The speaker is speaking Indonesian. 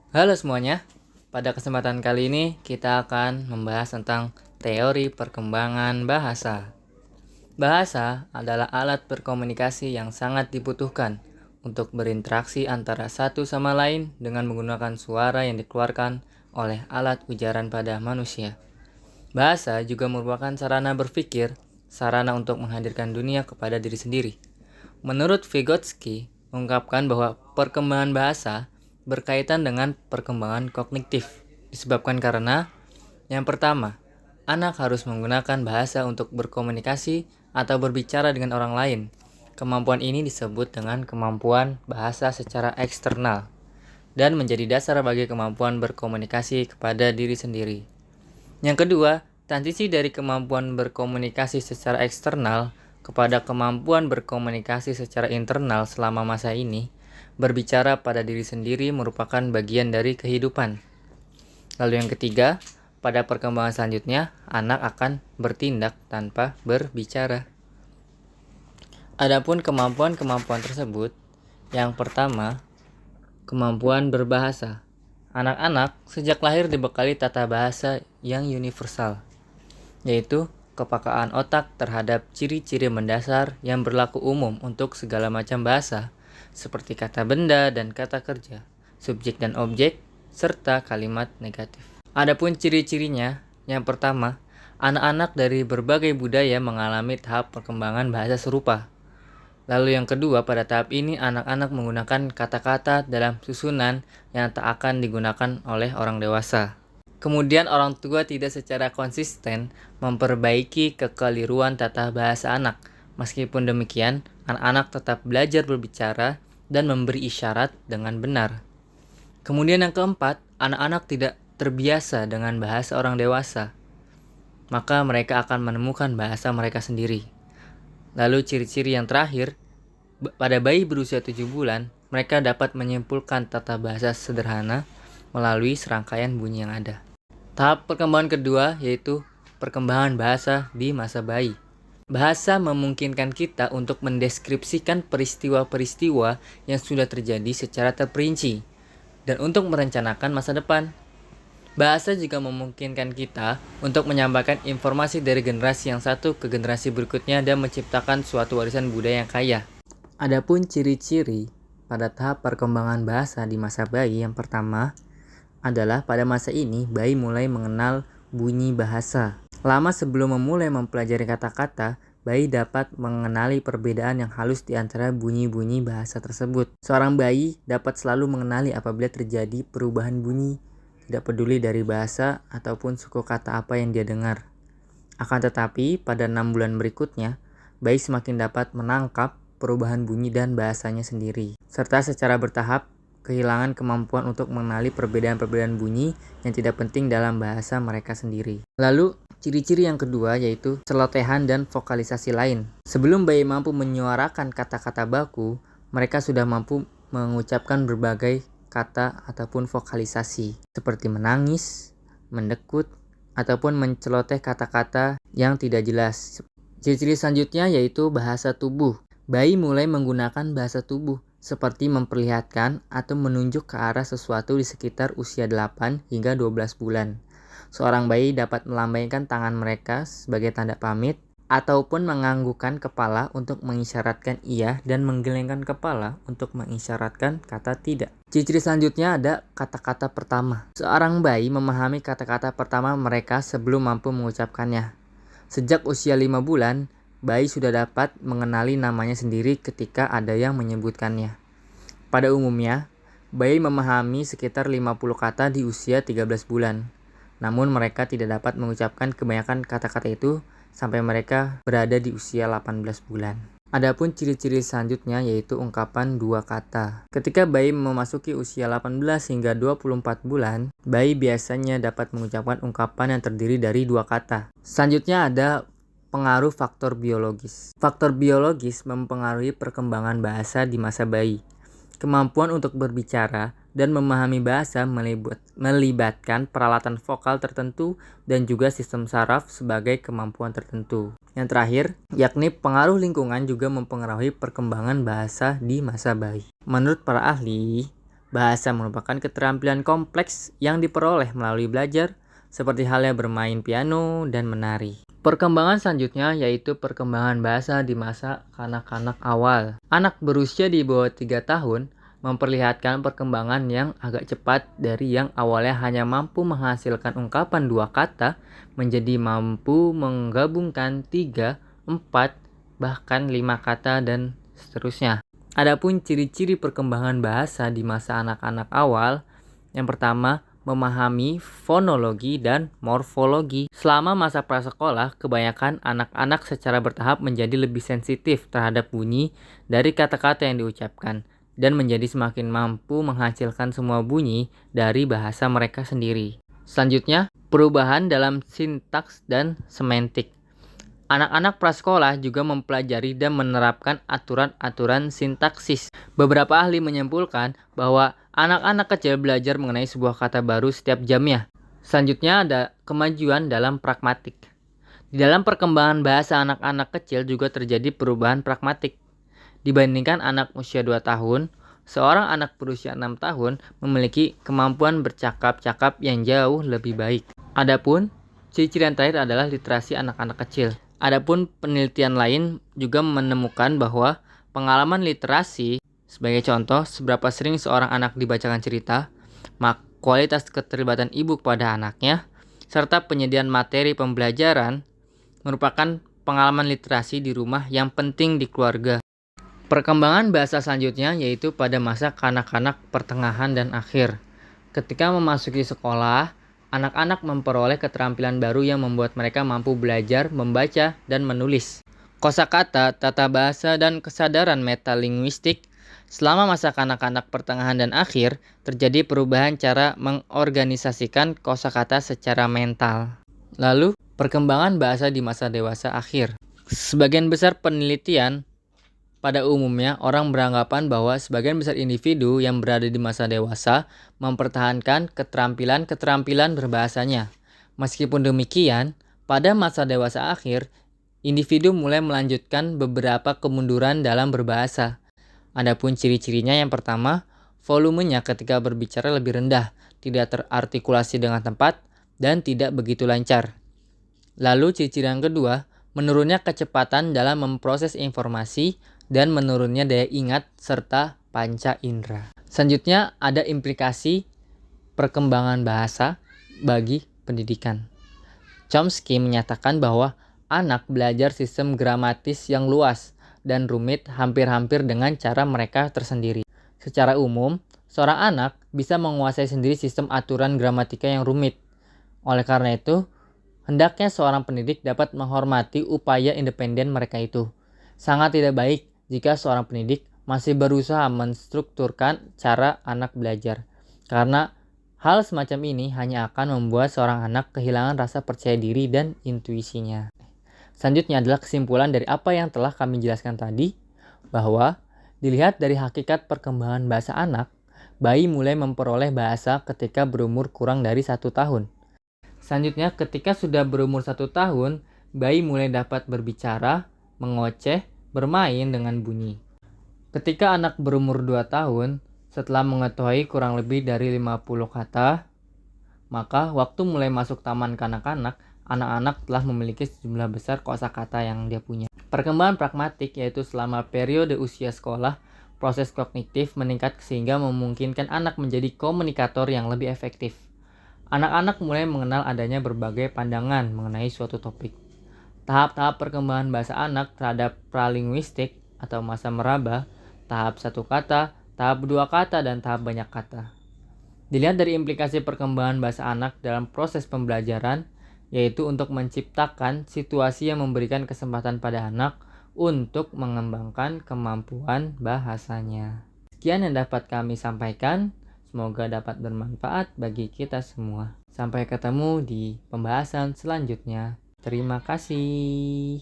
Halo semuanya, pada kesempatan kali ini kita akan membahas tentang teori perkembangan bahasa. Bahasa adalah alat berkomunikasi yang sangat dibutuhkan untuk berinteraksi antara satu sama lain dengan menggunakan suara yang dikeluarkan oleh alat ujaran pada manusia. Bahasa juga merupakan sarana berpikir, sarana untuk menghadirkan dunia kepada diri sendiri. Menurut Vygotsky, mengungkapkan bahwa perkembangan bahasa berkaitan dengan perkembangan kognitif. Disebabkan karena, yang pertama, anak harus menggunakan bahasa untuk berkomunikasi atau berbicara dengan orang lain. Kemampuan ini disebut dengan kemampuan bahasa secara eksternal dan menjadi dasar bagi kemampuan berkomunikasi kepada diri sendiri. Yang kedua, transisi dari kemampuan berkomunikasi secara eksternal kepada kemampuan berkomunikasi secara internal selama masa ini, berbicara pada diri sendiri merupakan bagian dari kehidupan. Lalu yang ketiga, pada perkembangan selanjutnya, anak akan bertindak tanpa berbicara. Adapun kemampuan-kemampuan tersebut, yang pertama, kemampuan berbahasa. Anak-anak sejak lahir dibekali tata bahasa yang universal, yaitu kepekaan otak terhadap ciri-ciri mendasar yang berlaku umum untuk segala macam bahasa, seperti kata benda dan kata kerja, subjek dan objek, serta kalimat negatif. Adapun ciri-cirinya, yang pertama, anak-anak dari berbagai budaya mengalami tahap perkembangan bahasa serupa. Lalu yang kedua, pada tahap ini anak-anak menggunakan kata-kata dalam susunan yang tak akan digunakan oleh orang dewasa. Kemudian orang tua tidak secara konsisten memperbaiki kekeliruan tata bahasa anak. Meskipun demikian, anak-anak tetap belajar berbicara dan memberi isyarat dengan benar. Kemudian yang keempat, anak-anak tidak terbiasa dengan bahasa orang dewasa. Maka mereka akan menemukan bahasa mereka sendiri. Lalu ciri-ciri yang terakhir, pada bayi berusia 7 bulan, mereka dapat menyimpulkan tata bahasa sederhana melalui serangkaian bunyi yang ada. Tahap perkembangan kedua yaitu perkembangan bahasa di masa bayi. Bahasa memungkinkan kita untuk mendeskripsikan peristiwa-peristiwa yang sudah terjadi secara terperinci dan untuk merencanakan masa depan. Bahasa juga memungkinkan kita untuk menyampaikan informasi dari generasi yang satu ke generasi berikutnya dan menciptakan suatu warisan budaya yang kaya. Adapun ciri-ciri pada tahap perkembangan bahasa di masa bayi, yang pertama adalah pada masa ini bayi mulai mengenal bunyi bahasa. Lama sebelum memulai mempelajari kata-kata, bayi dapat mengenali perbedaan yang halus di antara bunyi-bunyi bahasa tersebut. Seorang bayi dapat selalu mengenali apabila terjadi perubahan bunyi, tidak peduli dari bahasa ataupun suku kata apa yang dia dengar. Akan tetapi, pada 6 bulan berikutnya, bayi semakin dapat menangkap perubahan bunyi dan bahasanya sendiri, serta secara bertahap kehilangan kemampuan untuk mengenali perbedaan-perbedaan bunyi yang tidak penting dalam bahasa mereka sendiri. Lalu, ciri-ciri yang kedua yaitu celotehan dan vokalisasi lain. Sebelum bayi mampu menyuarakan kata-kata baku, mereka sudah mampu mengucapkan berbagai kata ataupun vokalisasi, seperti menangis, mendekut, ataupun menceloteh kata-kata yang tidak jelas. Ciri-ciri selanjutnya yaitu bahasa tubuh. Bayi mulai menggunakan bahasa tubuh, seperti memperlihatkan atau menunjuk ke arah sesuatu di sekitar usia 8 hingga 12 bulan. Seorang bayi dapat melambaikan tangan mereka sebagai tanda pamit, ataupun menganggukkan kepala untuk mengisyaratkan iya dan menggelengkan kepala untuk mengisyaratkan kata tidak. Ciri-ciri selanjutnya ada kata-kata pertama. Seorang bayi memahami kata-kata pertama mereka sebelum mampu mengucapkannya. Sejak usia 5 bulan, bayi sudah dapat mengenali namanya sendiri ketika ada yang menyebutkannya. Pada umumnya, bayi memahami sekitar 50 kata di usia 13 bulan. Namun mereka tidak dapat mengucapkan kebanyakan kata-kata itu sampai mereka berada di usia 18 bulan. Adapun ciri-ciri selanjutnya yaitu ungkapan dua kata. Ketika bayi memasuki usia 18 hingga 24 bulan, bayi biasanya dapat mengucapkan ungkapan yang terdiri dari dua kata. Selanjutnya ada pengaruh faktor biologis. Faktor biologis mempengaruhi perkembangan bahasa di masa bayi. Kemampuan untuk berbicara dan memahami bahasa melibatkan peralatan vokal tertentu dan juga sistem saraf sebagai kemampuan tertentu. Yang terakhir, yakni pengaruh lingkungan juga mempengaruhi perkembangan bahasa di masa bayi. Menurut para ahli, Bahasa merupakan keterampilan kompleks yang diperoleh melalui belajar, seperti halnya bermain piano dan menari. Perkembangan selanjutnya yaitu perkembangan bahasa di masa kanak-kanak awal. Anak berusia di bawah 3 tahun memperlihatkan perkembangan yang agak cepat dari yang awalnya hanya mampu menghasilkan ungkapan 2 kata menjadi mampu menggabungkan 3, 4, bahkan 5 kata dan seterusnya. Adapun ciri-ciri perkembangan bahasa di masa anak-anak awal, yang pertama, memahami fonologi dan morfologi. Selama masa prasekolah, kebanyakan anak-anak secara bertahap menjadi lebih sensitif terhadap bunyi dari kata-kata yang diucapkan dan menjadi semakin mampu menghasilkan semua bunyi dari bahasa mereka sendiri. Selanjutnya, perubahan dalam sintaks dan semantik. Anak-anak prasekolah juga mempelajari dan menerapkan aturan-aturan sintaksis. Beberapa ahli menyimpulkan bahwa anak-anak kecil belajar mengenai sebuah kata baru setiap jamnya. Selanjutnya ada kemajuan dalam pragmatik. Di dalam perkembangan bahasa anak-anak kecil juga terjadi perubahan pragmatik. Dibandingkan anak usia 2 tahun, seorang anak berusia 6 tahun memiliki kemampuan bercakap-cakap yang jauh lebih baik. Adapun ciri-ciri yang terakhir adalah literasi anak-anak kecil. Adapun penelitian lain juga menemukan bahwa pengalaman literasi, sebagai contoh, seberapa sering seorang anak dibacakan cerita, kualitas keterlibatan ibu kepada anaknya, serta penyediaan materi pembelajaran merupakan pengalaman literasi di rumah yang penting di keluarga. Perkembangan bahasa selanjutnya yaitu pada masa kanak-kanak pertengahan dan akhir. Ketika memasuki sekolah, anak-anak memperoleh keterampilan baru yang membuat mereka mampu belajar, membaca, dan menulis. Kosakata, tata bahasa, dan kesadaran metalinguistik. Selama masa kanak-kanak pertengahan dan akhir, terjadi perubahan cara mengorganisasikan kosakata secara mental. Lalu, perkembangan bahasa di masa dewasa akhir. Sebagian besar penelitian pada umumnya, orang beranggapan bahwa sebagian besar individu yang berada di masa dewasa mempertahankan keterampilan-keterampilan berbahasanya. Meskipun demikian, pada masa dewasa akhir, individu mulai melanjutkan beberapa kemunduran dalam berbahasa. Adapun ciri-cirinya yang pertama, volumenya ketika berbicara lebih rendah, tidak terartikulasi dengan tepat, dan tidak begitu lancar. Lalu ciri-ciri yang kedua, menurunnya kecepatan dalam memproses informasi dan menurunnya daya ingat serta panca indera. Selanjutnya ada implikasi perkembangan bahasa bagi pendidikan. Chomsky menyatakan bahwa anak belajar sistem gramatis yang luas dan rumit hampir-hampir dengan cara mereka tersendiri. Secara umum, seorang anak bisa menguasai sendiri sistem aturan gramatika yang rumit. Oleh karena itu, hendaknya seorang pendidik dapat menghormati upaya independen mereka itu. Sangat tidak baik jika seorang pendidik masih berusaha menstrukturkan cara anak belajar. Karena hal semacam ini hanya akan membuat seorang anak kehilangan rasa percaya diri dan intuisinya. Selanjutnya adalah kesimpulan dari apa yang telah kami jelaskan tadi, bahwa dilihat dari hakikat perkembangan bahasa anak, bayi mulai memperoleh bahasa ketika berumur kurang dari 1 tahun. Selanjutnya, ketika sudah berumur 1 tahun, bayi mulai dapat berbicara, mengoceh, bermain dengan bunyi. Ketika anak berumur 2 tahun, setelah mengetahui kurang lebih dari 50 kata, maka waktu mulai masuk taman kanak-kanak, anak-anak telah memiliki sejumlah besar kosakata yang dia punya. Perkembangan pragmatik yaitu selama periode usia sekolah, proses kognitif meningkat sehingga memungkinkan anak menjadi komunikator yang lebih efektif. Anak-anak mulai mengenal adanya berbagai pandangan mengenai suatu topik. Tahap-tahap perkembangan bahasa anak terhadap pralinguistik atau masa meraba, tahap 1 kata, tahap 2 kata, dan tahap banyak kata. Dilihat dari implikasi perkembangan bahasa anak dalam proses pembelajaran, yaitu untuk menciptakan situasi yang memberikan kesempatan pada anak untuk mengembangkan kemampuan bahasanya. Sekian yang dapat kami sampaikan, semoga dapat bermanfaat bagi kita semua. Sampai ketemu di pembahasan selanjutnya. Terima kasih.